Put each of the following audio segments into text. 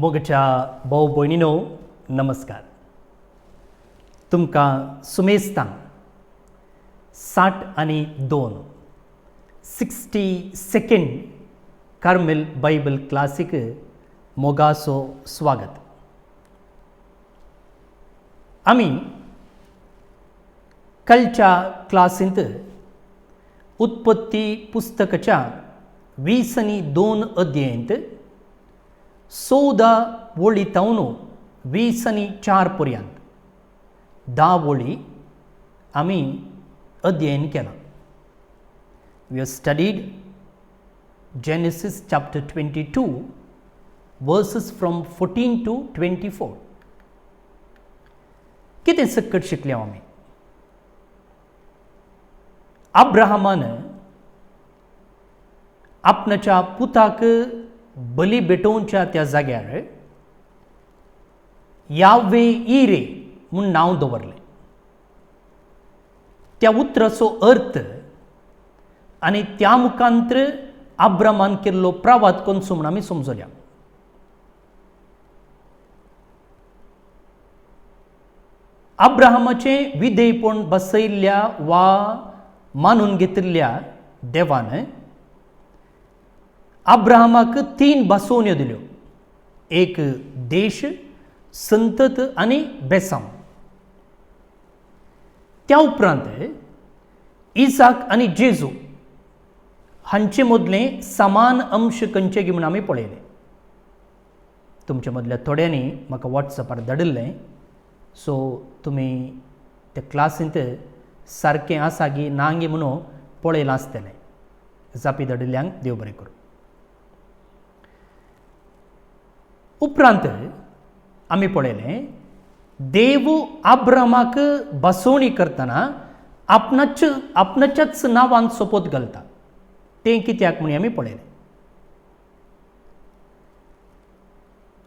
मोगच्या भाऊ भयणीनो नमस्कार. तुमकां सुमेस्तां 62 62nd कार्मेल बायबल क्लासीक मोगाचो स्वागत. आमी कालच्या क्लासींत उत्पत्ती पुस्तकाच्या 22 अध्यायांत 14 वळी तावन 24 पर्यंत 10 वळी आमी अध्ययन केलां. We have studied Genesis chapter 22 verses from 14 to 24. कितें सकट शिकले आमी? अब्राहमान आपणाच्या पुताक बली भेटोवच्या त्या जाग्यार यावे इरे म्हूण नांव दवरलें. त्या उतराचो अर्थ आनी त्या मुखांत्र अब्रामान केल्लो प्रवाद कोणसो म्हूण आमी समजूया. अब्राहमाचें विधेयपण बसयल्ल्या वा मानून घेतिल्ल्या देवान अब्राहमाक 3 बासोन्यो दिल्यो. एक देश, संतत आनी बेसांव. त्या उपरांत इसाक आनी जेजू हांचे मदलें समान अंश खंयचे गी म्हूण आमी पळयलें. तुमचे मदल्या थोड्यांनी म्हाका वॉट्सॅपार धाडिल्लें, सो तुमी त्या क्लासींत सारकें आसा गी ना गी म्हणून पळयलां आसतलें. जापी धाडिल्ल्यांक देव बरें करूं. उपरांत आमी पळयलें देव अब्रामाक बसवणी करतना आपणाच्याच नांवान सोपोत घालता. तें कित्याक म्हूण आमी पळयलें.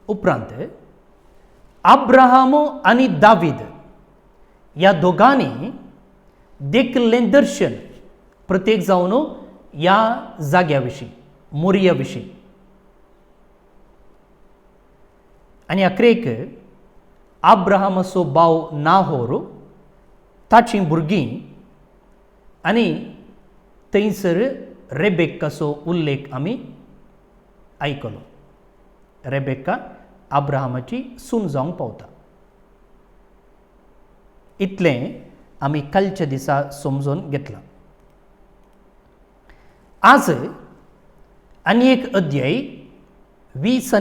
उपरांत अब्राहम आनी दावीद ह्या दोगांनी देखिल्लें दर्शन प्रत्येक जावन ह्या जाग्या विशीं, मोरिया विशीं. आनी अखेरेक अब्राहमाचो भाव नाहोर, ताचीं भुरगीं आनी थंयसर रेबेक्काचो उल्लेख आमी आयकलो. रेबेक्का अब्राहमाची सून जावंक पावता. इतलें आमी कालच्या दिसा समजून घेतलां. आज आनी एक अध्याय 20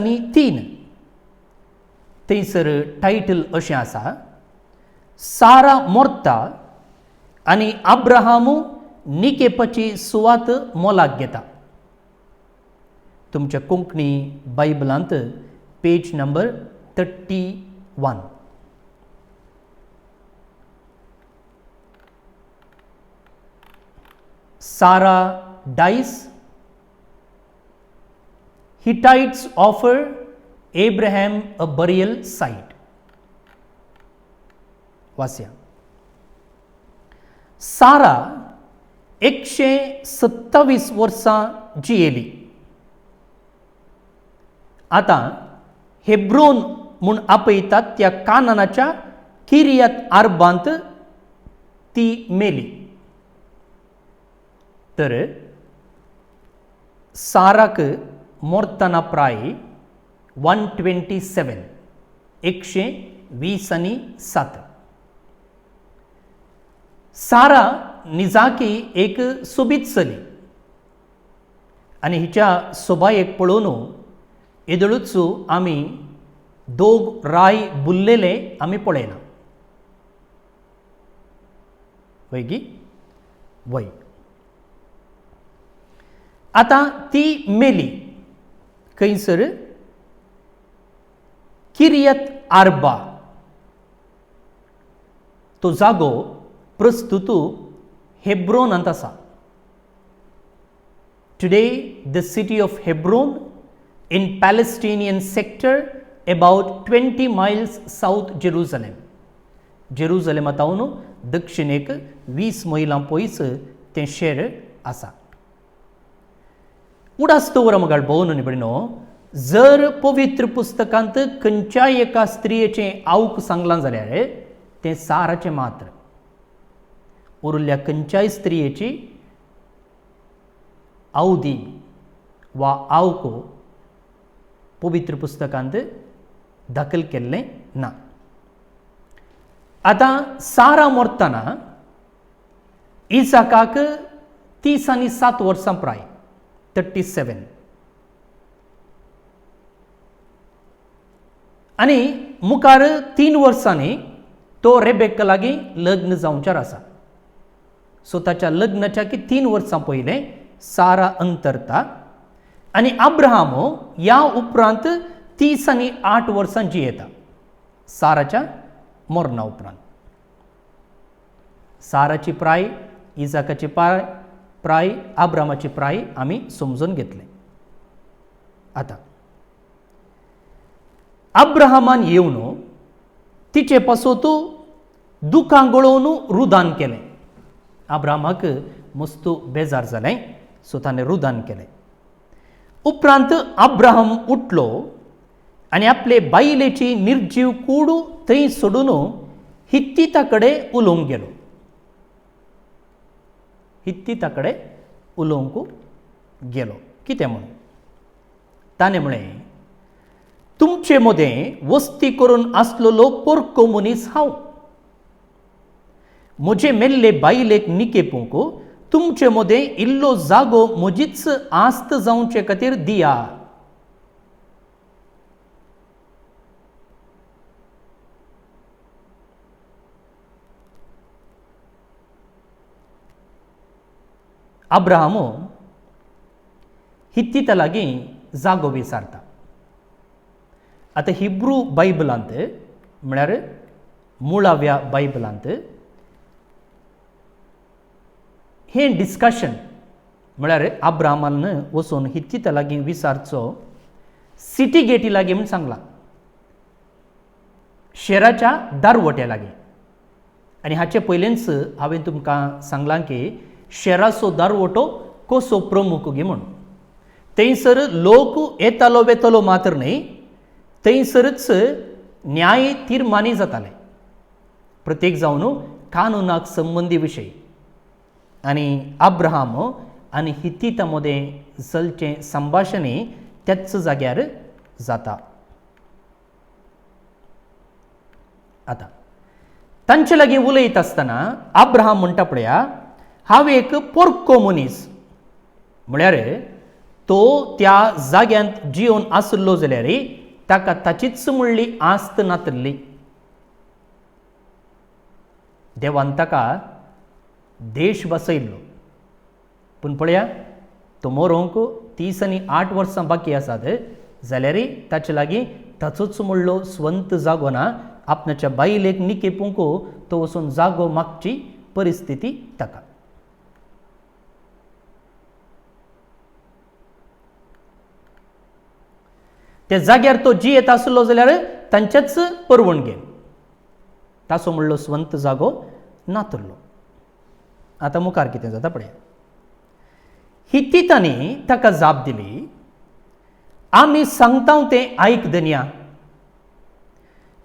थंयसर टायटल अशें आसा, सारा मोर्ता आनी अब्राहम निकेपाची सुवात मोलाक घेता. तुमच्या कोंकणी बायबलांत page number 31. Sarah dies, Hittites offer Abraham a burial site. वास्या. सारा 127 वर्सां जियेली. आतां हेब्रोन म्हूण आपयतात त्या कानानाच्या किर्यात आर्बांत ती मेली. तर साराक मोरतना प्राय 127 127. सारा निजाकी एक सोबीत चली आनी हिच्या सोबायेक पळोवन येदळूच आमी दोग राय बुल्लेले आमी पळयना. वय गी वय. आतां ती मेली खंयसर किर्यात आर्बा. तो जागो प्रस्तुत हेब्रोनांत आसा. Today the city of Hebron in Palestinian sector about 20 miles south Jerusalem. जेरुसलेमांतावन दक्षिणेक 20 मैलां पयस तें शेर आसा. उडास दवर मगाळ भोवन निबडिनो जर पवित्र पुस्तकांत खंयच्याय एका स्त्रियेचें आवक सांगलां जाल्यार तें साराचें मात्र. उरल्या खंयच्याय स्त्रियेची आवदी वा आवको पवित्र पुस्तकांत दाखल केल्लें ना. आतां सारा मरतना इसाकाक 37 वर्सां प्राय 37. आनी मुखार 3 वर्सांनी तो रेबेक्का लागीं लग्न जावच्यार आसा. सो ताच्या लग्नाच्या 3 वर्सां पयलें सारा अंतरता आनी अब्राहामो ह्या उपरांत 38 वर्सां जियेता साराच्या मरणा उपरांत. साराची प्राय, इसाकाची प्राय, अब्राहामाची प्राय आमी समजून घेतले. आतां अब्राहामान येवन तिचे पासोत दुखां गळोवन रुदान केलें. अब्राहामाक मस्तू बेजार जालें, सो ताणें रुदान केलें. उपरांत अब्राहम उठलो आनी आपले बायलेची निर्जीव कूड थंय सोडून हित्तीता कडेन उलोवंक गेलो. हित्तीता कडेन उलोवंक गेलो. कितें म्हूण ताणें म्हळें, तुमचे मदें वस्ती करून आसलेलो पोरको मनीस हांव. म्हजे मेल्ले बायलेक निकेपूंक तुमचे मदें इल्लो जागो म्हजीच आस्त जावचे खातीर दिया. अब्राहामो हित्तीता लागीं जागो विचारता. आतां हिब्रू बायबलांत म्हळ्यार मुळाव्या बायबलांत हें डिस्कशन म्हळ्यार अब्राहामान वचून हित्तीता लागीं विचारचो सिटी गेटी लागीं म्हूण सांगलां, शेराच्या दारवट्या लागीं. आनी हाचे पयलेंच हांवें तुमकां सांगलां की शेराचो दारवटो कसो प्रमुख गे म्हूण. थंयसर लोक येतालो वेतालो मात्र न्ही, थंयसरच न्याय तीर्मानी जाताले प्रत्येक जावन कानुनाक संबंदी विशय. आनी अब्राहाम आनी हित्तीता मदें चलचें संभाशणय त्याच जाग्यार जाता. आतां तांचे लागीं उलयत आसतना अब्राहाम म्हणटा पळया, हांव एक पोरको मनीस. म्हळ्यार तो त्या जाग्यांत जिवन आसलो जाल्यार ताका ताचीच म्हणली आस्त नातल्ली. देवान ताका देश बसयल्लो, पूण पळया तो मरोंक 38 वर्सां बाकी आसात जाल्यारय ताचे लागीं ताचोच म्हणलो स्वंत जागो ना. आपणाच्या बायलेक निकेपूंक तो वचून जागो मागची परिस्थिती ताका. त्या जाग्यार तो जियेत आसलो जाल्यार तांच्याच परवणगेन ताचो म्हणलो स्वंत जागो नातल्लो. आतां मुखार कितें जाता पळया. हित्तीतांनी ताका जाप दिली, आमी सांगता तें आयक धन्या.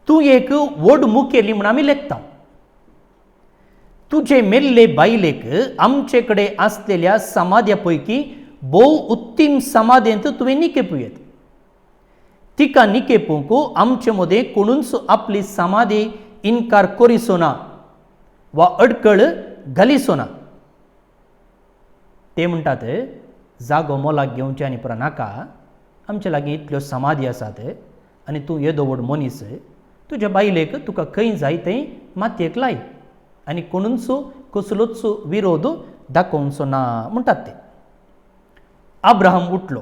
तूं एक व्हड मुखेली म्हूण आमी लेखता. तुजे मेल्ले बायलेक आमचे कडेन आसलेल्या समाध्या पैकी भोव उत्तीम समाधेंत तुवें निकेपूयेत. तिका निकेपूंक आमचे मदें कोणूच आपली समाधी इन्कार करिसो ना वा अडकळ घालिसो ना. ते म्हणटात, जागो मोलाक घेवचे आनी पुरा नाका. आमचे लागीं इतल्यो समाधी आसात आनी तूं येदो व्हड मनीस. तुज्या बायलेक तुका खंय जाय थंय मातयेक लाय आनी कोणूच कसलोच विरोध दाखोवचो ना म्हणटात ते. अब्राहम उठलो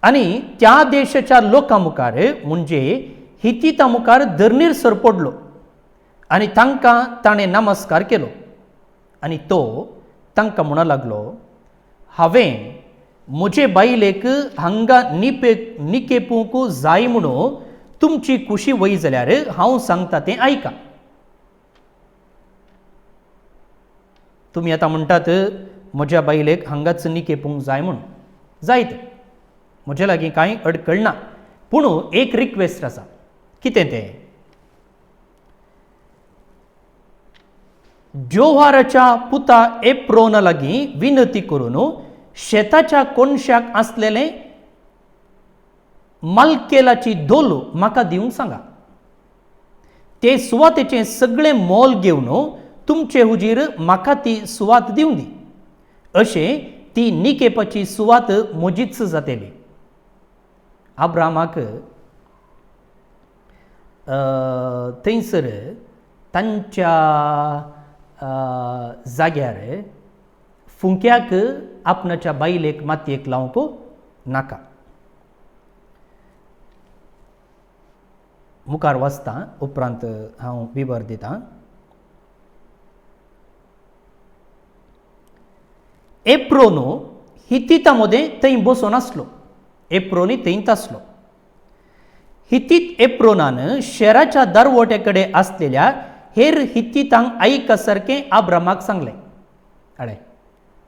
आनी त्या देशाच्या लोकां मुखार म्हणजे हित्तीता मुखार धर्नीर सरपडलो आनी तांकां ताणें नमस्कार केलो. आनी तो तांकां म्हणूंक लागलो, हांवें म्हजे बायलेक हांगा निकेपूंक जाय म्हणून तुमची खुशी वय जाल्यार हांव सांगता तें आयका. तुमी आतां म्हणटात म्हज्या बायलेक हांगाच निकेपूंक जाय म्हूण. जायत म्हजे लागीं कांय अडकळ ना, पूण एक रिक्वेस्ट आसा. कितें तें? जोहाराच्या पुता एप्रोना लागीं विनंती करून शेताच्या कोनशाक आसलेले मालकेलाची दोल म्हाका दिवंक सांगा. ते सुवातेचें सगळें मोल घेवन तुमचे हुजीर म्हाका ती सुवात दिवं दी. अशें ती निकेपाची सुवात म्हजीच जातली. अब्रामाक थंयसर तांच्या जाग्यार फुंक्याक आपणाच्या बायलेक मातयेक लावंक नाका. मुखार वाचता, उपरांत हांव विवर दितां. एप्रोनो हितीता मदें थंय बसून आसलो. एप्रोनी थंयच आसलो. हितीत एप्रोनान शेराच्या दरवटे कडेन आसलेल्या हेर हितीतांक आयका सारकें अब्रामाक सांगलें. अळे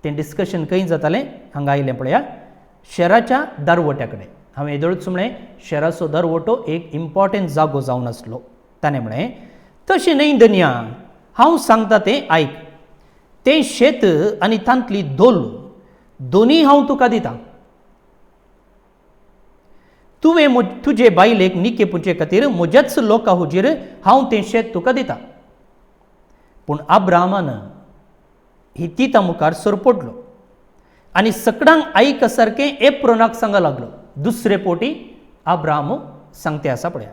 तें डिस्कशन खंय जातालें? हांगा आयलें पळया, शेराच्या दरवट्या कडेन. हांवें येदोळच म्हणलें शेराचो दरवटो एक इम्पॉर्टंट जागो जावन आसलो. ताणें म्हणलें तशें न्हय धन्या, हांव सांगता तें आयक. तें शेत आनी तांतली दोल दोनी हांव तुका दितां. तुवें तुजे बायलेक निकेपुचे खातीर म्हज्याच लोकां हुजीर हांव तें शेत तुका दितां. पूण अब्रामान हितीता मुखार सरपडलो आनी सकडांक आयका सारकें एप्रोनाक सांगूंक लागलो. दुसरे पोटी अब्राम सांगते आसा पळया,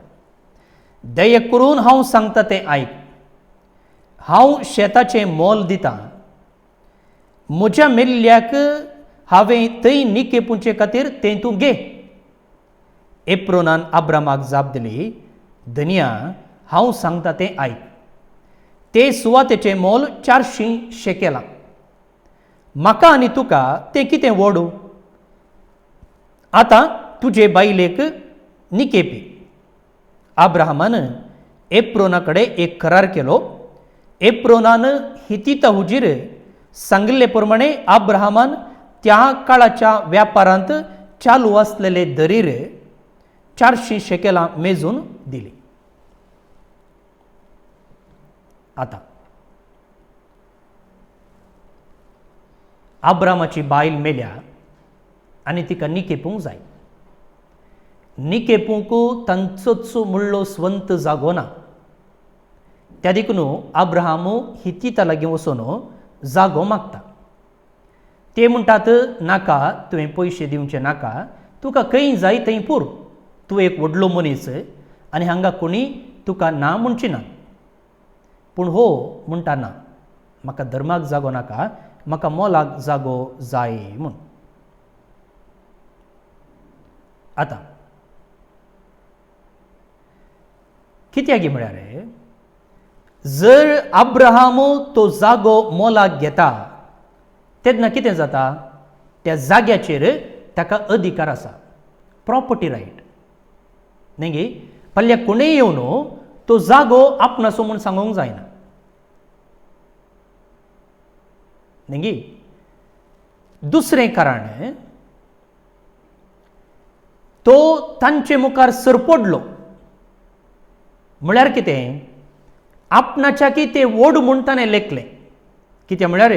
दया करून हांव सांगता तें आयक. हांव शेताचें मोल दितां. म्हज्या मेल्ल्याक हांवें थंय निकेपुचे खातीर तें तूं घे. एप्रोनान अब्रामाक जाप दिली, धन्या, हांव सांगता तें आयक. ते सुवातेचें मोल 400 शेकेलां. म्हाका आनी तुका तें कितें वोडू? आतां तुजे बायलेक निकेपी. अब्राहमान एप्रोना कडेन एक करार केलो. एप्रोनान हितीता हुजीर सांगिल्ले प्रमाणे अब्राहमान त्या काळाच्या व्यापारांत चालू आसलेले दरीर 400 शेकेलां मेजून दिली. आतां अब्रामाची बायल मेल्या आनी तिका निकेपूंक जाय. निकेपूंक तांचोच म्हणलो स्वंत जागो ना. त्या देखून अब्राहम हितीता लागीं वचून जागो मागता. ते म्हणटात नाका, तुवें पयशे दिवचे नाका, तुका खंय जाय थंय पूर. तूं एक व्हडलो मनीस आनी हांगा कोणी तुका ना म्हणची ना. पूण हो म्हणटा ना, म्हाका धर्माक जागो नाका, म्हाका मोलाक जागो जाय म्हूण. आतां कित्याक म्हळ्यार जर अब्राहम तो जागो मोलाक घेता तेन्ना कितें जाता? त्या जाग्याचेर ताका अधिकार आसा, प्रॉपर्टी रायट. न्ही गे, फाल्यां कोणूय येवन तो जागो आपणाचो म्हूण सांगूंक जायना. न्ही गे. दुसरें कारण, तो तांचे मुखार सरपडलो म्हळ्यार कितें? आपणाच्या की ते वोड म्हूण ताणें लेखलें. कितें म्हळ्यार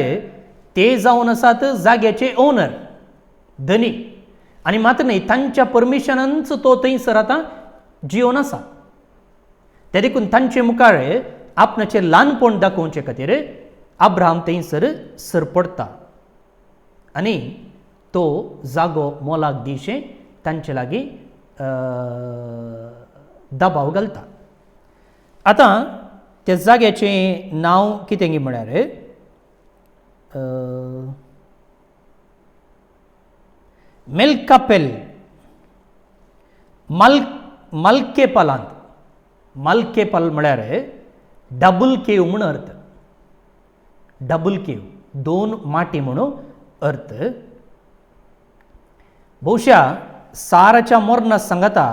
ते जावन आसात जाग्याचे ओनर, धनी, आनी मात न्ही तांच्या परमिशनानच तो थंयसर आतां जिवन आसा. त्या देखून तांचे मुखार आपणाचें ल्हानपण दाखोवचे खातीर अब्राहम थंयसर सरपडटा आनी तो जागो मोलाक दिवचें तांचे लागीं दबाव घालता. आतां त्या जाग्याचें नांव कितें गे म्हळ्यार मेल्कापेल, माल्केपालांत. माल्केपाल म्हळ्यार डबल केव म्हूण अर्थ. डबल केव, 2 माटी म्हणून अर्थ. भोवशा साराच्या मोरना सांगता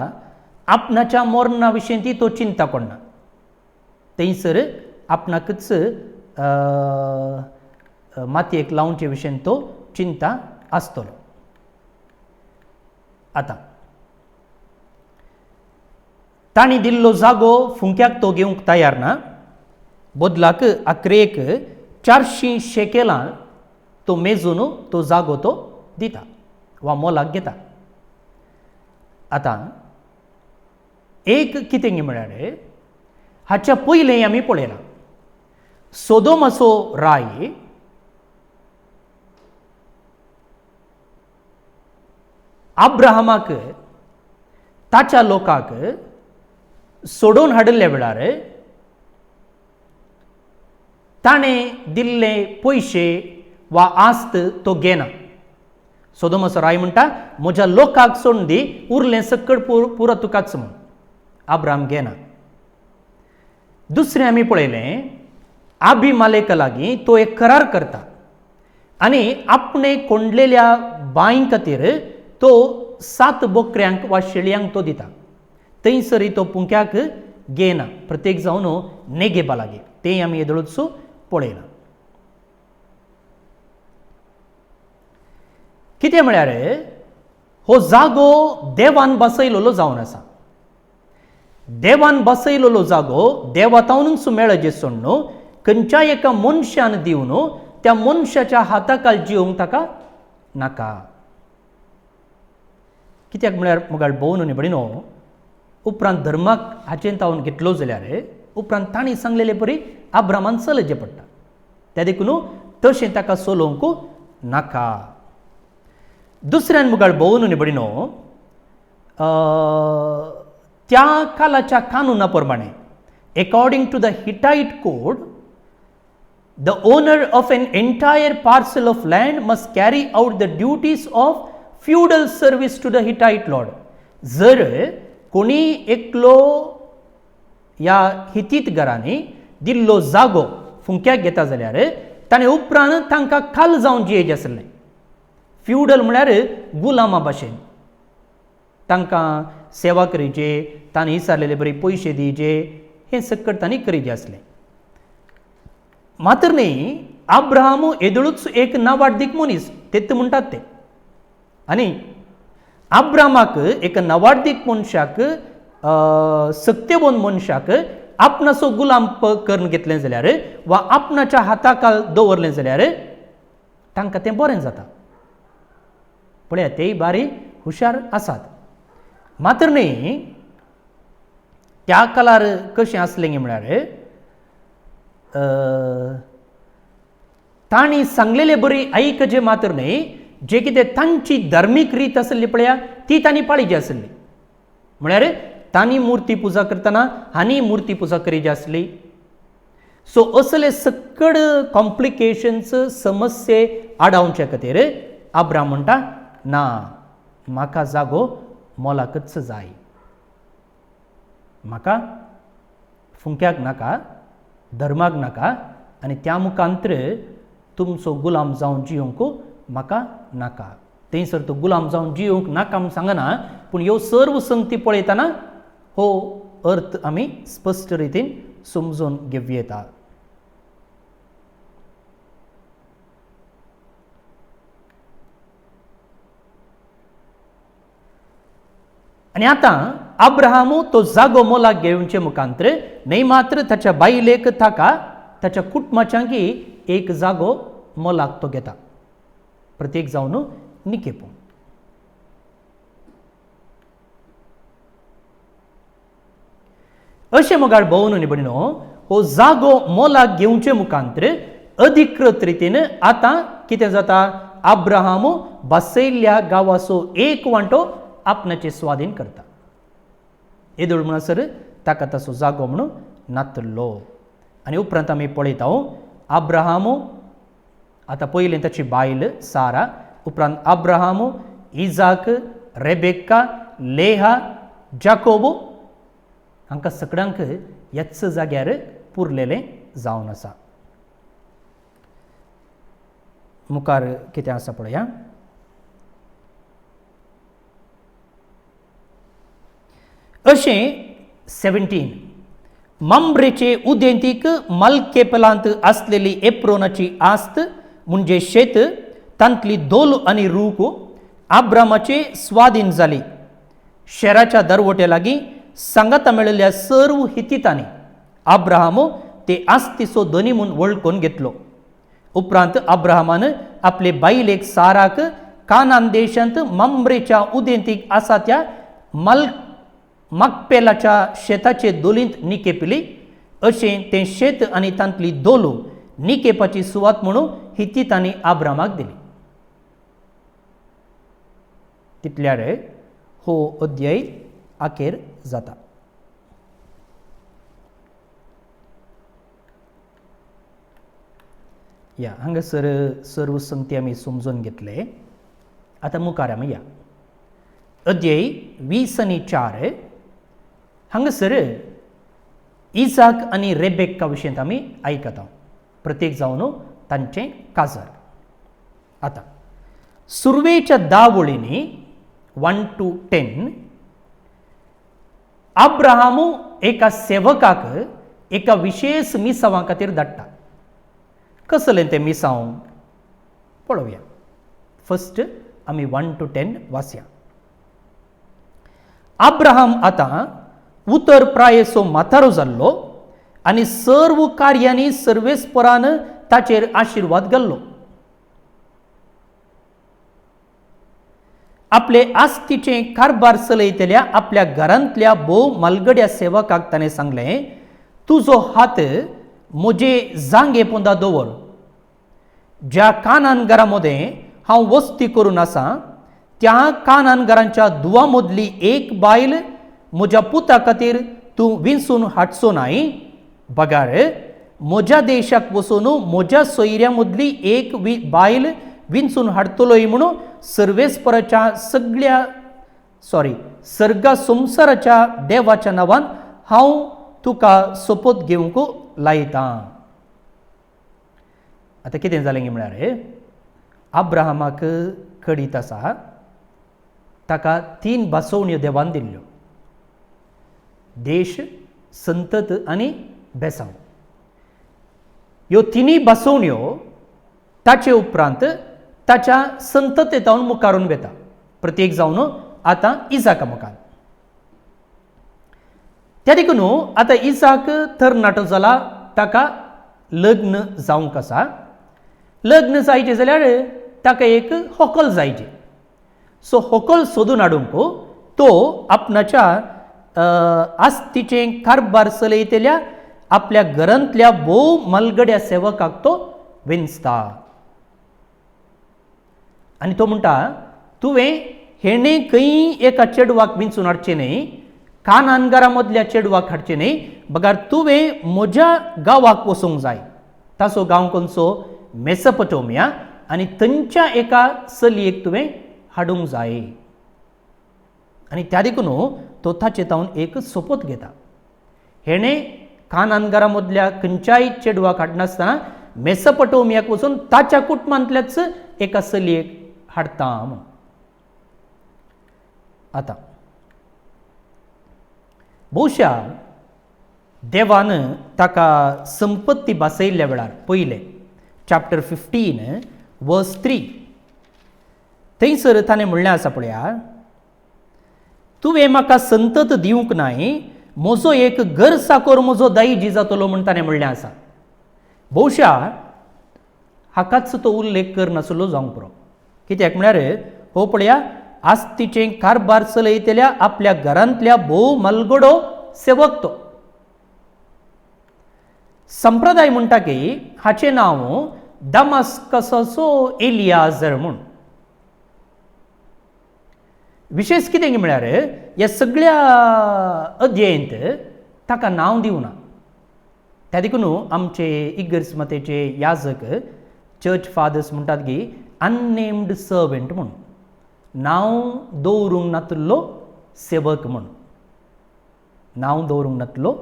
आपणाच्या मोरना विशीं ती तो चिंता पडना. थंयसर आपणाकच मातयेक लावचे विशीं तो चिंता आसतलो. आता ताणी दिल्लो जागो फुंक्याक तो घेवंक तयार ना, बदलाक अक्रेक 400 शेकेलां तो मेजून तो जागो तो दिता वा मोलाक घेता. आता एक कितें म्हळ्यार हाच्या पयलें आमी पळयलां सोदोमाचो राय अब्राहमाक ताच्या लोकांक सोडून हाडिल्ल्या वेळार ताणें दिल्ले पयशे वा आस्त तो घेना. सोदोमाचो राय म्हणटा म्हज्या लोकांक सोडून दी, उरलें सकट पुरो तुकाच म्हूण. अब्राहम घेना. दुसरें आमी पळयलें अभिमालेका लागीं तो एक करार करता आनी आपणे कोंडलेल्या बांय खातीर तो 7 बोकड्यांक वा शेळयांक तो दिता. थंयसरी तो पुंक्याक घेना, प्रत्येक जावन नेगेबा लागीं. तें आमी येदळूच पळयलां. कितें म्हळ्यार हो जागो देवान बसयलोलो जावन आसा. देवान बसयलोलो जागो देवातावनूच मेळ्ळो जे सोड न्हू, खंयच्याय एका मनशान दिवन त्या मनशाच्या हाताखाल जिवंक ताका नाका. कित्याक म्हळ्यार मुगाळ भोवन न्ही बडी न्हू, उपरांत धर्माक हाचेर तावन घेतलो जाल्यार उपरांत तांणी सांगलेले परी अब्रामान चलचें पडटा. त्या देखून तशें ताका चलोवंक नाका. दुसऱ्यान मुगाळ भोवन न्ही बडी न्हू, त्या कालाच्या कानुना प्रमाणे according to the Hittite code, the owner of an entire parcel of land must carry out the duties of feudal service to the Hittite lord. जर कोणी एकलो ह्या हितीत घरांनी दिल्लो जागो फुंक्याक घेता जाल्यार ताणें उपरांत तांकां खाल जावन जियेचें आसलें. फ्युडल म्हळ्यार गुलामा भाशेन तांकां सेवा करचे, तांणी विचारलेले बरे पयशे दिवचे, हें सकट तांणी करीचें आसलें. मात्र न्ही अब्राहम येदळूच एक नावाडीक मनीस तेत म्हणटात ते. आनी अब्राहमाक एक नावाडीक मनशाक सत्यवंत मनशाक आपणाचो गुलाम करून घेतलें जाल्यार वा आपणाच्या हाताखाल दवरलें जाल्यार तांकां तें बरें जाता. पळयात तेय बारी हुशार आसात. मात्र न्ही त्या काळार कशें आसलें म्हळ्यार तांणी सांगलेले बरी आयकचें मात्र न्ही, जे कितें तांची धार्मीक रीत आसली पळया ती तांणी पाळिची आसली. म्हळ्यार तांणी मुर्ती पुजा करतना हांणी मुर्ती पुजा करीची आसली. सो असले सकड कॉम्प्लिकेशन्स समस्ये आडावचे खातीर अब्राहम म्हणटा ना, म्हाका जागो मोलाकच जाय, म्हाका फुंक्याक नाका, धर्माक नाका, आनी त्या मुखांतर तुमचो गुलाम जावन जिवंक म्हाका नाका. थंयसर तो गुलाम जावन जिवंक नाका म्हूण सांगना, पूण ह्यो सर्व संगती पळयतना हो अर्थ आमी स्पश्ट रितीन समजून घेवं येता. आनी आतां अब्राहम तो जागो मोलाक घेवचे मुखांतर न्हय मात्र ताच्या बायलेक ताका ताच्या कुटुंबाच्यांकी एक जागो मोलाक तो घेता, प्रत्येक जावन निकेपून. अशें मुगाळ भोवन न्ही बडी न्हू, हो जागो मोलाक घेवचे मुखांतर अधिकृत रितीन आतां कितें जाता, अब्राहम बसयल्ल्या गांवाचो एक वांटो आपणाचे स्वाधीन करता. येदोळ म्हणसर ताका ताचो जागो म्हणून नातल्लो. आनी उपरांत आमी पळयता अब्राहम, आतां पयलें ताची बायल सारा, उपरांत अब्राहम, इजाक, रेबेक्का, लेहा, जाकोब हांकां सगळ्यांक ह्याच जाग्यार पुरलेलें जावन आसा. मुखार कितें आसा पळया. अशें 17 मम्रेचे उदेंतीक मलकेपलांत आसलेली एप्रोनाची आस्त म्हणजे शेत, तांतली दोल आनी रूख आब्रामाचे स्वाधीन जाले. शहराच्या दरवट्या लागीं सांगाता मेळिल्ल्या सर्व हितीतांनी आब्राहामो ते आस्तीचो धनी म्हूण वळखून घेतलो. उपरांत आब्राहामान आपले बायलेक साराक कानान देशांत मम्रेच्या उदेंतीक आसा त्या मकपेलाच्या शेताचे दोलींत निकेपली. अशें तें शेत आनी तांतली दोलू निकेपाची सुवात म्हणून हितीतांनी आब्रामाक दिली. तितल्यार हो अध्याय आखेर जाता. या हांगासर सर्व संगती आमी समजून घेतले. आतां मुखार आमी या अध्याय 20 आनी 4 हांगासर इसाक आनी रेबेक्का विशयींत आमी आयकता. प्रत्येक जावन तांचें काजार. आतां सुरवेच्या 10 वळींनी 1 to 10 आब्राहामू एका सेवकाक एका विशेष मिसावा खातीर धाडटा. कसलें तें मिसाव पळोवया. फर्स्ट आमी 1 to 10 वाचया. आब्राहाम आतां उतर प्रायेचो म्हातारो जाल्लो आनी सर्व कार्यांनी सर्वेस्परान ताचेर आशिर्वाद घाल्लो. आपले आस्तीचें कारबार चलयतल्या आपल्या घरांतल्या भोव मालगड्या सेवकाक ताणें सांगलें, तुजो हात म्हजे जांगे पोंदा दवर. ज्या कानान घरामध्ये हांव वस्ती करून आसा त्या कानान घरांच्या दुवा मदली एक बायल म्हज्या पुता खातीर तूं विंचून हाडचो नाय. बगार म्हज्या देशाक वचून म्हज्या सोयऱ्या मदली एक बायल विंचून हाडतलोय म्हणून सर्वेस्पराच्या सर्गा संवसाराच्या देवाच्या नांवान हांव तुका सोपत घेवंक लायतां. आतां कितें जालें म्हळ्यार आब्राहामाक कडीत आसा ताका 3 बासोवण्यो देवान दिल्ल्यो. देश, संतत आनी बेसांव. ह्यो 3 बासोवण्यो ताचे उपरांत ताच्या संततेतावन मुखारून वेता. प्रत्येक जावन आतां इसाका मुखार. त्या देखून आतां इसाक तरणाटो जाला. ताका लग्न जावंक आसा. लग्न जायचें जाल्यार ताका एक व्हंकल जायची. सो व्हंकल सोदून हाडूंक तो आपणाच्या आस्तीचें कारबार चलयतल्या आपल्या घरांतल्या भोव मालगड्या सेवकाक तो विंचता. आनी तो म्हणटा, तुवें हेणे खंय एका चेडवाक विंचून हाडचें न्हय, कानानगारा मदल्या चेडवाक हाडचें न्हय. बगार तुवें म्हज्या गांवाक वचूंक जाय. ताचो गांव खंयचो? मेसोपोटेमिया. आनी थंयच्या एका चलयेक तुवें हाडूंक जाय. आनी त्या देखून तो ताचे तावन एक सोपत घेता. हेणे कानानगारा मदल्या खंयच्याय चेडवाक हाडनासतना मेसोपोटेमियाक वचून ताच्या कुटुंबांतल्याच एका चलयेक हाडटा म्हूण. आतां भोवशा देवान ताका संपत्ती बासयल्ल्या वेळार पयले चॅप्टर 15 वर्स 3 थंयसर ताणें म्हणलें आसा पळया, तुवें म्हाका संतत दिवंक नाय, म्हजो एक घर साकोर म्हजो दायजी जातलो म्हूण ताणें म्हणलें आसा. भोवशा हाकाच तो उल्लेख करनासलो जावंक पुरो. कित्याक म्हळ्यार हो पळया, आस्तीचें कारबार चलयतल्या आपल्या घरांतल्या भोव मालगडो सेवक तो. संप्रदाय म्हणटा की हाचें नांव दमास्कसाचो एलियाजर म्हूण. विशेश कितें म्हळ्यार ह्या सगळ्या अध्यायांत ताका नांव दिवना. त्या देखून आमचे इगर्ज याजक चर्च फादर्स म्हणटात की अननेम्ड सर्वेंट म्हूण, नांव दवरूंक नातलो सेवक म्हूण. नांव दवरूंक नातलो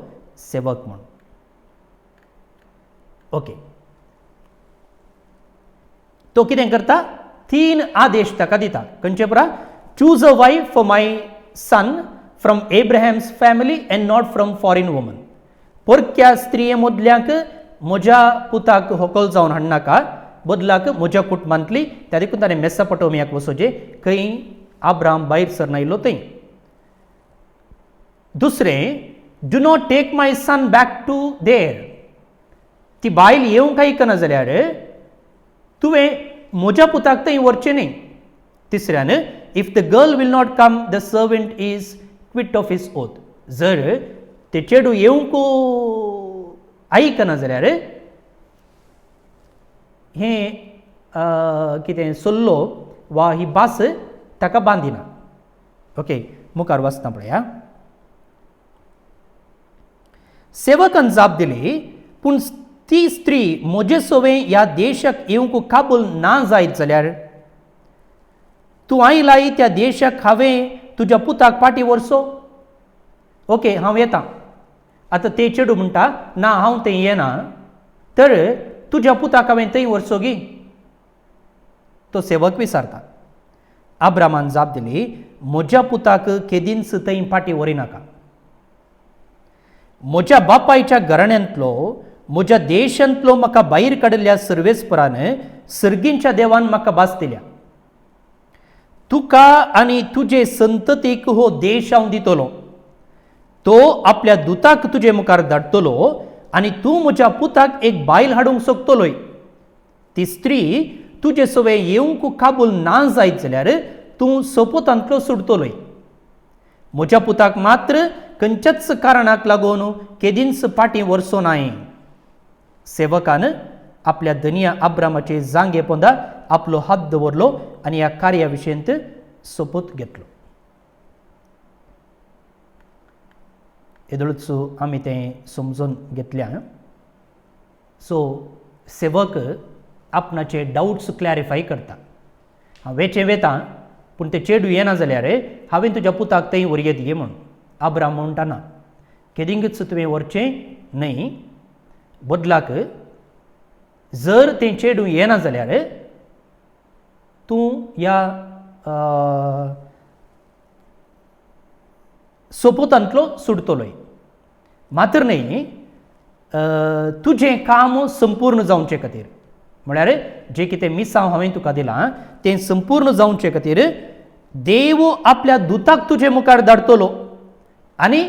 सेवक म्हूण. ओके. तो कितें करता? 3 आदेश ताका दिता. खंयचे पुरा? Choose a wife for my sun from Abrahams family end not from foreign woman. परक्या स्त्रिये मदल्यांक म्हज्या पुताक व्हंकल जावन हाडनाका. बदलाक म्हज्या कुटुंबांतली त्या देखून ताणें मेसोपोटामियाक वचोचें खंय अब्राम भायर सर आयिल्लो थंय. दुसरें, do not take my son back to there. ती बायल येवंक आयकना जाल्यार तुवें म्हज्या पुताक थंय व्हरचें न्ही. तिसऱ्यान, if the girl will not come the servant is quit of his oath. जर ते चेडूं येवंक आयकना जाल्यार हें कितें सल्लो वा ही भास ताका बांदिना. ओके, मुखार वाचता पळया. सेवकान जाप दिली, पूण ती स्त्री म्हजे सवें ह्या देशाक येवंक काबूल ना जायत जाल्यार तूं आयलाय त्या देशाक हांवें तुज्या पुताक पाटी व्हरचो. ओके, हांव येतां. आतां ते चेडूं म्हणटा, ना हांव थंय येना, तर तुज्या पुताक हांवें थंय व्हरचो गी. तो सेवक विचारता. अब्रामान जाप दिली, म्हज्या पुताक केदींच थंय पाटी व्हरिनाका. म्हज्या बापायच्या घराण्यांतलो, म्हज्या देशांतलो म्हाका भायर काडिल्ल्या सर्वेस्परान सर्गींच्या देवान म्हाका भास दिल्या. तुका आनी तुजे संततीक हो देश हांव दितलो. तो आपल्या दुताक तुजे मुखार धाडटलो आनी तूं म्हज्या पुताक एक बायल हाडूंक सोदतलोय. ती स्त्री तुजे सवें येवंक काबूल ना जायत जाल्यार तूं सोपोतांतलो सुटतलोय. म्हज्या पुताक मात्र खंयच्याच कारणाक लागून केदींच पाटी व्हरचो नाय. सेवकान आपल्या धनिया अब्रामाचे जांगे पोंदा आपलो हात दवरलो आनी ह्या कार्या विशयंत सोपूत घेतलो. येदळूच आमी तें समजून घेतल्या. सो सेवक आपणाचे डाउट्स क्लॅरिफाय करता. हांव वेचें वेतां, पूण तें चेडूं येना जाल्यार हांवें तुज्या पुताक थंय व्हरयत गे म्हूण. अब्राम म्हणटा ना, केदींगच तुवें व्हरचें न्हय. बदलाक जर तें चेडूं येना जाल्यार तूं ह्या सोपोतांतलो सुटतलोय. मात्र न्हय, तुजें काम संपूर्ण जावचे खातीर, म्हळ्यार जें कितें मिसांव हांवें तुका दिलां तें संपूर्ण जावचे खातीर देव आपल्या दुताक तुजे मुखार धाडटलो आनी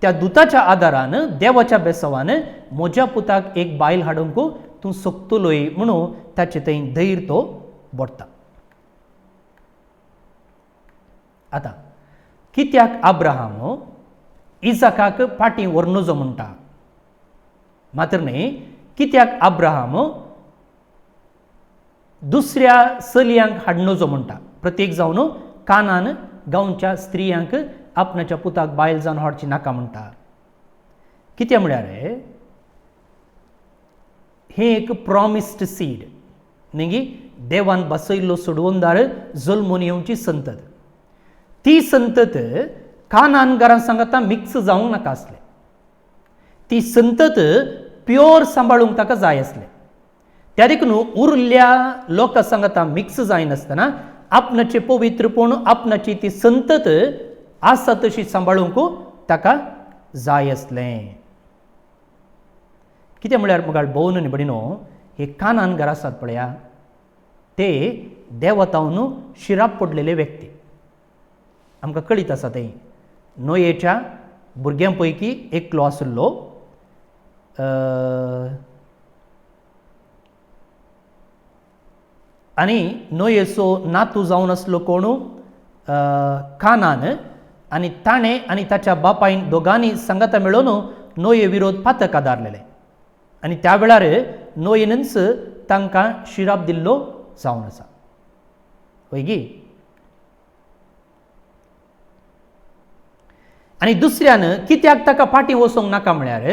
त्या दुताच्या आदारान देवाच्या बेसवान म्हज्या पुताक एक बायल हाडूंक तूं सोदतलोय म्हणून ताचे थंय धैर्य तो बोडटा. आतां कित्याक अब्राहाम इजाकाक पाटी व्हरनोजो म्हणटा? मात्र न्ही, कित्याक अब्राहाम दुसऱ्या चलयांक हाडनोजो म्हणटा? प्रत्येक जावन कानान गांवच्या स्त्रियांक आपणाच्या पुताक बायल जावन हाडची नाका म्हणटा. कित्याक म्हळ्यार हें एक प्रॉमिस्ड सीड, न्ही, देवान बसयल्लो सोडवोनदार जल्मून येवची संतत. ती संतत कानान घरां सांगता मिक्स जावंक नाका आसलें. ती संतत प्योर सांबाळूंक ताका जाय आसलें. त्या देखून उरल्या लोकां सांगता मिक्स जायनासतना आपणाचें पवित्रपण, आपणाची ती संतत आसा तशी सांबाळूंक ताका जाय आसलें. कितें म्हळ्यार मुगाळ भोवन न्ही बडिनो, हे कानान घरां आसात पळया, ते देवतावन शिराप पडलेले व्यक्ती. आमकां कळीत आसा तें. नोयेच्या भुरग्यां पैकी एकलो आसलो. आनी नोयेचो नातू जावन आसलो कोण? कानान. आनी ताणें आनी ताच्या बापायन दोगांनी सांगाता मेळून नोये विरोध पातक आदारलेले. आनी त्या वेळार नोयेनच तांकां शिराप दिल्लो जावन आसा. वयगी. आनी दुसऱ्यान कित्याक ताका पाटी वचोंक नाका म्हळ्यार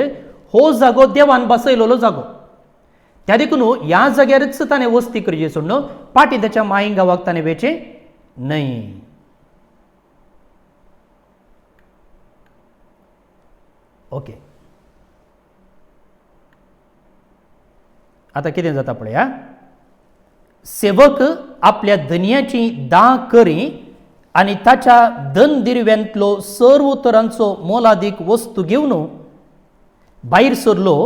हो जागो देवान बसयलोलो जागो. त्या देखून ह्या जाग्यारच ताणें वस्ती करची सोडून पाटी ताच्या माई गांवाक ताणें वेचें न्हय. ओके. आतां कितें जाता पळया. सेवक आपल्या धन्याची दां करी आनी ताच्या धन दिरव्यांतलो सर्व तरांचो मोलादीक वस्तू घेवन भायर सरलो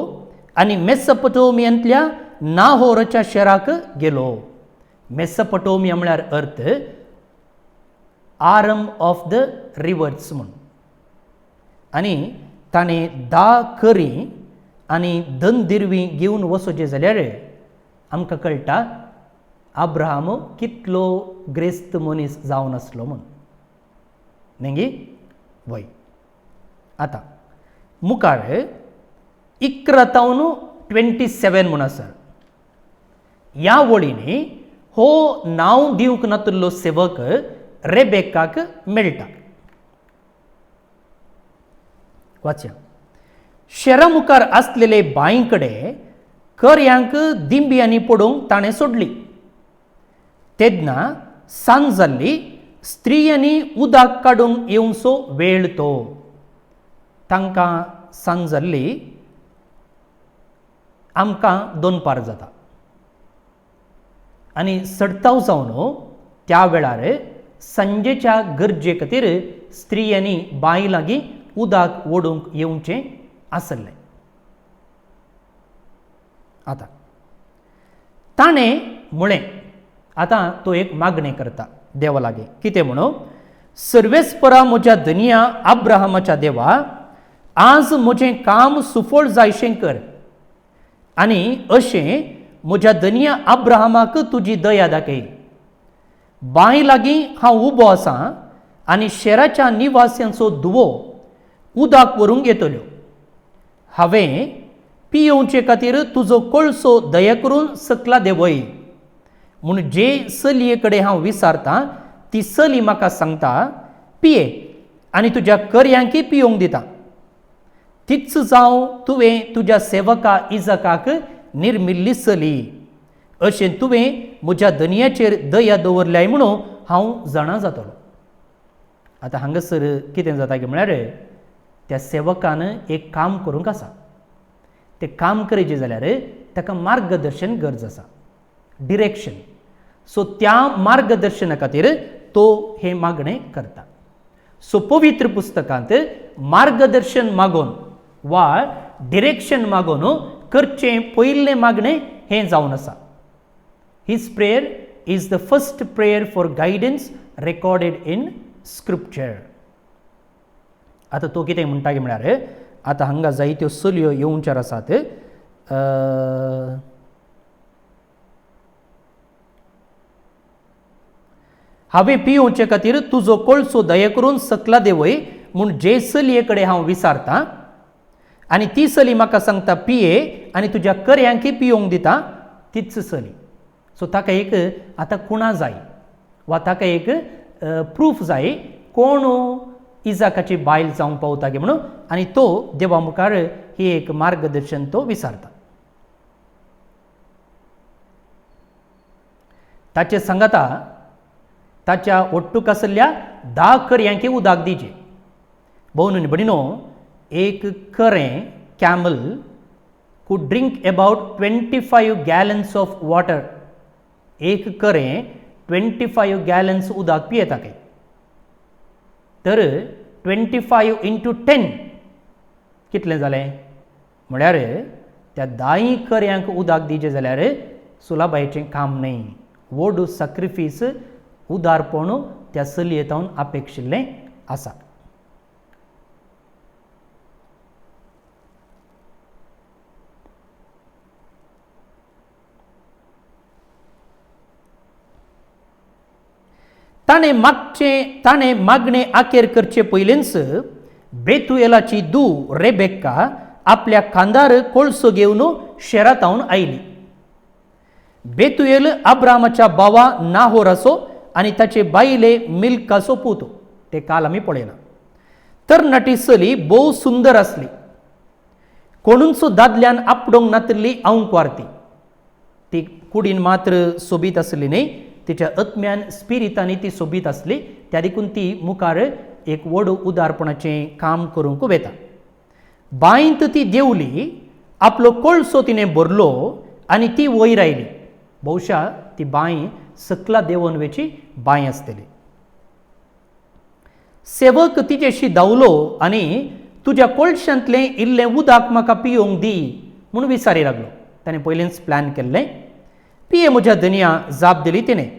आनी मेसोपोटामियांतल्या नाहोरच्या शहराक गेलो. मेसोपोटोमिया म्हळ्यार अर्थ आरम ऑफ द रिवर्स म्हणून. आनी ताणें 10 करी आनी दनदिरवी घेवन वचोचें जाल्यार आमकां कळटा अब्राहम कितलो ग्रेस्त मनीस जावन आसलो म्हूण. न्ही वय. आतां मुखार 11:27 म्हूण आसा. ह्या वळींनी हो नांव दिवंक नातिल्लो सेवक रेबेकाक मेळटा. वाचया. शेरा मुखार आसलेले बांय कडेन कर्यांक दिंबियांनी पडोवंक ताणें सोडली. तेन्ना सांज जाल्ली. स्त्रियांनी उदक काडूंक येवचो वेळ तो. तांकां सांज जाल्ली. आमकां दनपार जाता. आनी सडताव जावन त्या वेळार संजेच्या गरजे खातीर स्त्रियांनी बांय लागीं उदक ओडूंक येवचें आसलें. आतां ताणें म्हळें. आतां तो एक मागणी करता देवा लागीं. कितें म्हणून? सर्वेस्परा म्हज्या धनिया अब्राहमाच्या देवा, आज म्हजें काम सुफळ जायशें कर आनी अशें म्हज्या धनिया अब्राहमाक तुजी दया दाखय. बांय लागीं हांव उबो आसां आनी शेराच्या निवास्यांचो धुवो उदक व्हरूंक येतल्यो. हांवें पियोवचे खातीर तुजो कळसो दया करून सकला देंवय. म्हूण जे चलये कडेन हांव विचारतां ती चली म्हाका सांगता पिये आनी तुज्या कर्यांकय पियोवंक दिता. तीच जावं तुवें तुज्या सेवका इजाकाक निर्मिल्ली चली. अशें तुवें म्हज्या धनयाचेर दया दवरल्याय म्हणून हांव जाणा जातलो. आतां हांगासर कितें जाता म्हळ्यार त्या सेवकान एक काम करूंक आसा. तें काम करचें जाल्यार ताका मार्गदर्शन गरज आसा. डिरेक्शन. सो त्या मार्गदर्शना खातीर तो हें मागणें करता. सो पवित्र पुस्तकांत मार्गदर्शन मागोवन वा डिरेक्शन मागोवन करचें पयलें मागणें हें जावन आसा. His prayer is the first prayer for guidance recorded in scripture. आतां तो कितें म्हणटा म्हळ्यार आतां हांगा जायत्यो चलयो येवच्यार आसात. हांवें पियोवचे खातीर तुजो कळसो दया करून सकला देंवय. म्हूण जे चलये कडेन हांव विचारतां आनी ती चली म्हाका सांगता पिये आनी तुज्या कर्यांकय पियोवंक दिता. तीच चली. सो ताका एक आतां कुणा जाय वा ताका एक प्रूफ जाय कोण इजाकाची बायल जावंक पावता गे म्हणून. आनी तो देवा मुखार ही एक मार्गदर्शन तो विचारता. ताचे सांगता ताच्या ओट्टूक आसल्या 10 कर्यांक उदक दिजें. भोवन बडिनो एक करें camel could drink about 25 gallons of water. एक करें 25 gallons उदक पियेता काय. तर 25 into 10 कितलें जालें म्हळ्यार त्या 10 कर्यांक उदक दिजें जाल्यार सुलाबायेचें काम न्ही. व्हड सॅक्रिफीस उदारपण त्या चलयेतावन अपेक्षिल्लें आसा. ताणें मागणें आखेर करचे पयलींच बेतुएलाची धूव रेबेक्का आपल्या खांदार कोळसो घेवन शेरातावन आयली. बेतुएल अब्रामाच्या बावा नाहोराचो आनी ताचे बायले मिल्काचो पूत. ते काल आमी पळयला. तरणाटी चली भोव सुंदर आसली. कोणूच दादल्यान आपडोंक नातिल्ली आंकवारती. ती कुडीन मात्र सोबीत आसली न्ही. तिच्या आत्म्यान स्पिरितांनी ती सोबीत आसली. त्या देखून ती मुखार एक व्हड उदारपणाचें काम करूंक वेता. बांयत ती देंवली. आपलो कोळसो तिणें भरलो आनी ती वयर आयली. भोवशा ती बांय सकला देंवन वेची बांय आसतली. सेवक तिचेशी धांवलो आनी तुज्या कोळशांतलें इल्लें उदक म्हाका पियोवंक दी म्हूण विचारी लागलो. ताणें पयलींच प्लॅन केल्लें. पिये म्हज्या धनया जाप दिली तिणें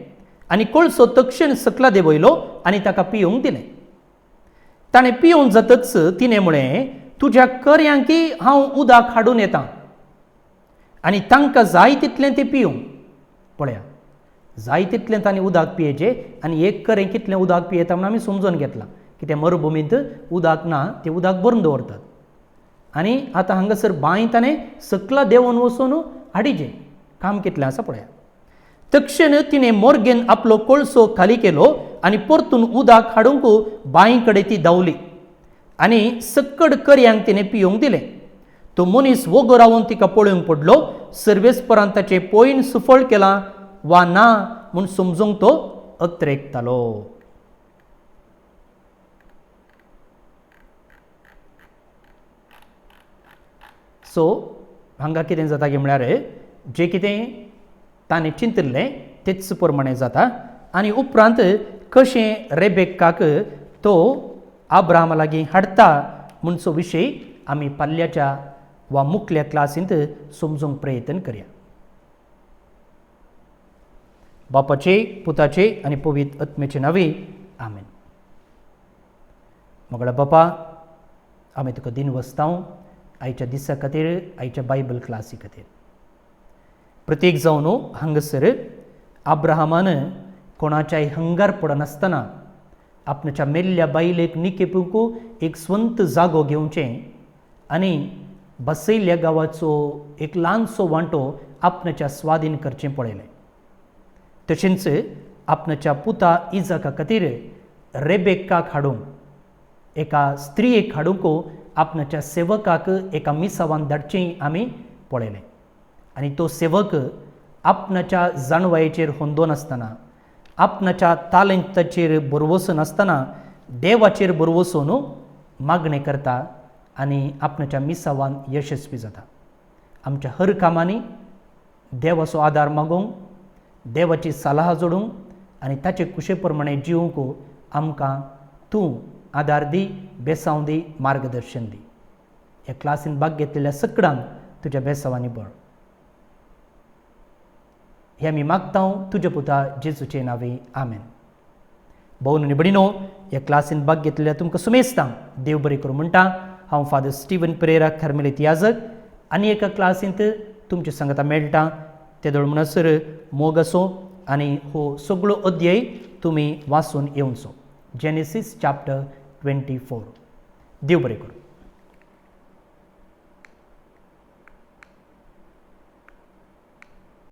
आनी कोळसो तक्षण सकला देंवयलो आनी ताका पिवंक दिलें. ताणें पिवून जातच तिणें म्हळें, तुज्या कर्यांकी हांव उदक हाडून येतां आनी तांकां जाय तितलें तें पिवंक. पळया, जाय तितलें तांणी उदक पियेचें आनी एक करें कितलें उदक पियेता म्हूण आमी समजून घेतलां की त्या मरुभुमींत उदक ना, तें उदक भरून दवरतात. आनी आतां हांगासर बांय ताणें सकला देंवोन वचून हाडिचें. काम कितलें आसा पळया. तक्षण तिणें मोरगेन आपलो कोळसो खाली केलो आनी परतून उदक हाडूंक बांय कडेन ती धांवली आनी सक्कड कर्यांक तिणें पिवंक दिलें. तो मनीस वोगो रावन तिका पळोवंक पडलो. सर्वेस्परान ताचें पयन सुफळ केलां वा ना म्हूण समजूंक तो अत्रेकतालो. सो हांगा कितें जाता की म्हळ्यार जें कितें ताणें चिंतिल्लें तेच प्रमाणें जाता. आनी उपरांत कशें रेबेक्काक तो आब्राहामा लागीं हाडटा म्हणचो विशय आमी फाल्ल्याच्या वा मुखल्या क्लासींत समजूंक प्रयत्न करया. बापाचे, पुताचे आनी पवित्र आत्म्याचे नांवे आमेन. मोगळा बापा, आमी तुका दिनवस्तांव आयच्या दिसा खातीर, आयच्या बायबल क्लासी खातीर. प्रत्येक जावन हांगासर आब्राहामान कोणाच्याय हंगार पडनासतना आपणाच्या मेल्ल्या बायलेक निकेपूंक एक स्वंत जागो घेवचें आनी बसयल्ल्या गांवाचो एक ल्हानसो वांटो आपणाच्या स्वाधीन करचें पळयलें. तशेंच आपणाच्या पुता इजाका खातीर रेबेक्काक हाडूंक, एका स्त्रियेक हाडूंक आपणाच्या सेवकाक एका मिसावान धाडचें आमी पळयलें. आनी तो सेवक आपणाच्या जाणवायेचेर हुंदो नासतना, आपणाच्या तालंताचेर बरवसून नासतना देवाचेर बरवसून मागणें करता आनी आपणाच्या मिसावान यशस्वी जाता. आमच्या हर कामांनी देवाचो आदार मागूंक, देवाची सलाह जोडूंक आनी ताचे कुशे प्रमाणें जिवंक आमकां तूं आदार दी, बेसांव दी, मार्गदर्शन दी. ह्या क्लासीन भाग घेतलेल्या सगळ्यांक तुज्या बेसांवांनी बळ. हें आमी मागतां तुज्या पुता जेजूचे नांवे आमेन. भोवन आनी भयणीनो, ह्या क्लासीन भाग घेतलेल्या तुमकां सुमेस्तां देव बरें करूं म्हणटा. हांव फादर स्टीवन पेरेरा कार्मेलीत याजक आनी एका क्लासींत तुमचे सांगता मेळटा. तेदोळ म्हणसर मोग असो आनी हो सगळो अध्याय तुमी वाचून येवचो. Genesis chapter 24. देव बरें करूं.